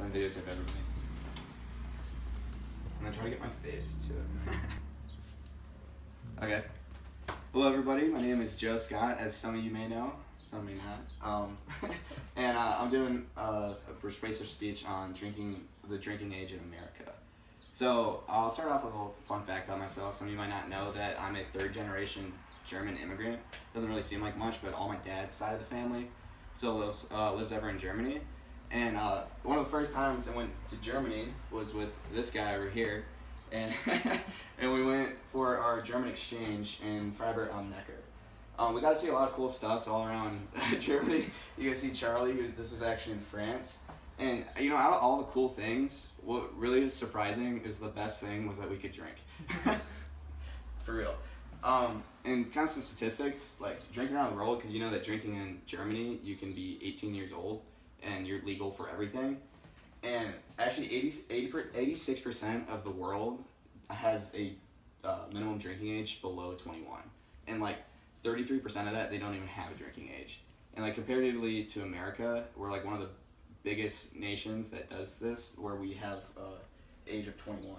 and then videotape everybody. I'm gonna try to get my face too. Okay. Hello everybody, my name is Joe Scott, as some of you may know, some may not. And I'm doing a persuasive speech on the drinking age in America. So I'll start off with a little fun fact about myself. Some of you might not know that I'm a third generation German immigrant. Doesn't really seem like much, but all my dad's side of the family still lives over in Germany. And one of the first times I went to Germany was with this guy over here. And and we went for our German exchange in Freiburg am Neckar. We got to see a lot of cool stuff all around Germany. You guys see Charlie, this was actually in France. And out of all the cool things, what really is surprising is the best thing was that we could drink. For real. And kind of some statistics, like drinking around the world, because you know that drinking in Germany, you can be 18 years old and you're legal for everything. And actually 86% of the world has a minimum drinking age below 21. And like 33% of that, they don't even have a drinking age. And like comparatively to America, we're like one of the biggest nations that does this, where we have age of 21.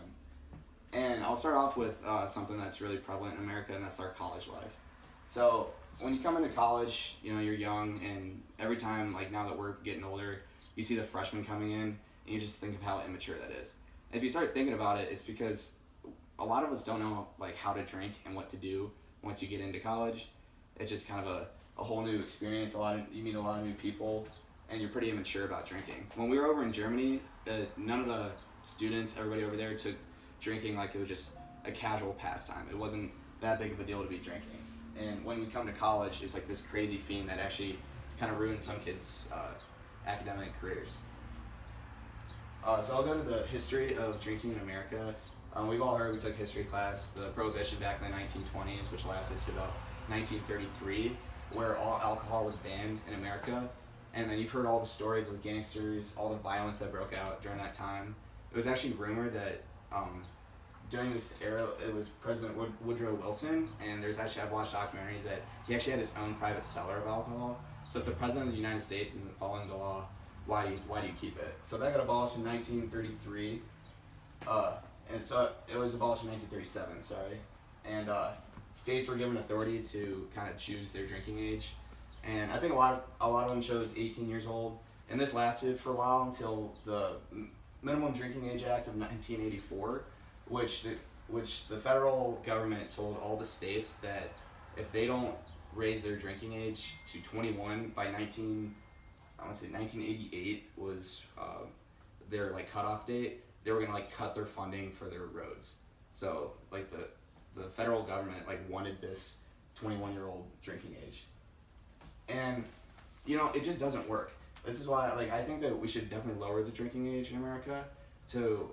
And I'll start off with something that's really prevalent in America, and that's our college life. So when you come into college, you're young, and every time, like now that we're getting older, you see the freshmen coming in, and you just think of how immature that is. And if you start thinking about it, it's because a lot of us don't know like how to drink and what to do once you get into college. It's just kind of a whole new experience. You meet a lot of new people, and you're pretty immature about drinking. When we were over in Germany, none of the students, everybody over there took drinking like it was just a casual pastime. It wasn't that big of a deal to be drinking. And when we come to college, it's like this crazy fiend that actually kind of ruins some kids' academic careers. So I'll go to the history of drinking in America. We've all heard, we took history class, the prohibition back in the 1920s, which lasted to about 1933, where all alcohol was banned in America. And then you've heard all the stories of gangsters, all the violence that broke out during that time. It was actually rumored that during this era, it was President Woodrow Wilson, and I've watched documentaries that he actually had his own private cellar of alcohol. So if the President of the United States isn't following the law, why do you keep it? So that got abolished in 1933, and so it was abolished in 1937, sorry. And states were given authority to kind of choose their drinking age. And I think a lot of them chose 18 years old, and this lasted for a while until the Minimum Drinking Age Act of 1984, which the federal government told all the states that if they don't raise their drinking age to 21 by 1988 was their like cutoff date, they were gonna like cut their funding for their roads. So like the federal government like wanted this 21-year-old drinking age. And it just doesn't work. This is why I think that we should definitely lower the drinking age in America.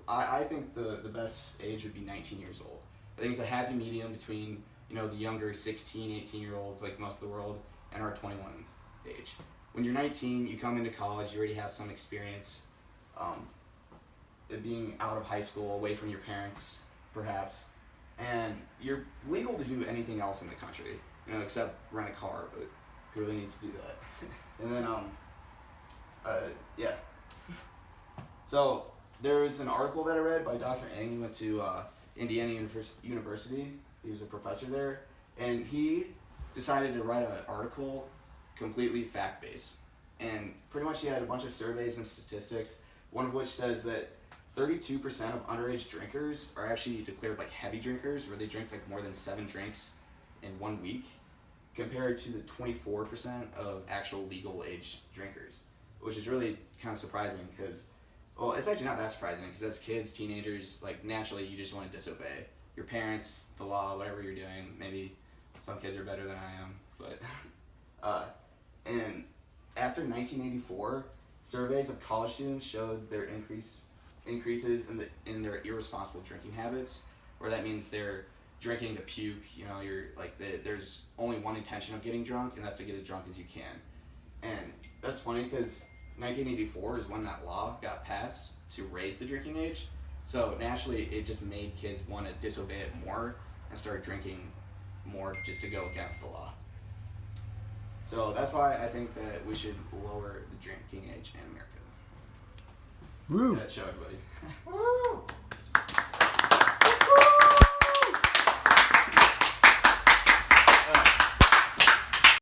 I think the best age would be 19 years old. I think it's a happy medium between the younger 16, 18-year-olds like most of the world and our 21 age. When you're 19, you come into college, you already have some experience being out of high school, away from your parents perhaps, and you're legal to do anything else in the country, except rent a car, but who really needs to do that? And then yeah. So there was an article that I read by Dr. Eng. He went to Indiana University. He was a professor there, and he decided to write an article completely fact-based. And pretty much he had a bunch of surveys and statistics, one of which says that 32% of underage drinkers are actually declared like heavy drinkers, where they drink like more than 7 drinks in 1 week, compared to the 24% of actual legal age drinkers, which is really kind of surprising because, well, it's actually not that surprising because as kids, teenagers, like naturally you just want to disobey your parents, the law, whatever you're doing. Maybe some kids are better than I am, but and after 1984, surveys of college students showed their increases in their irresponsible drinking habits, where that means they're drinking to puke. You're like there's only one intention of getting drunk, and that's to get as drunk as you can. And that's funny because 1984 is when that law got passed to raise the drinking age. So naturally, it just made kids want to disobey it more and start drinking more just to go against the law. So that's why I think that we should lower the drinking age in America. Woo. Yeah, show everybody.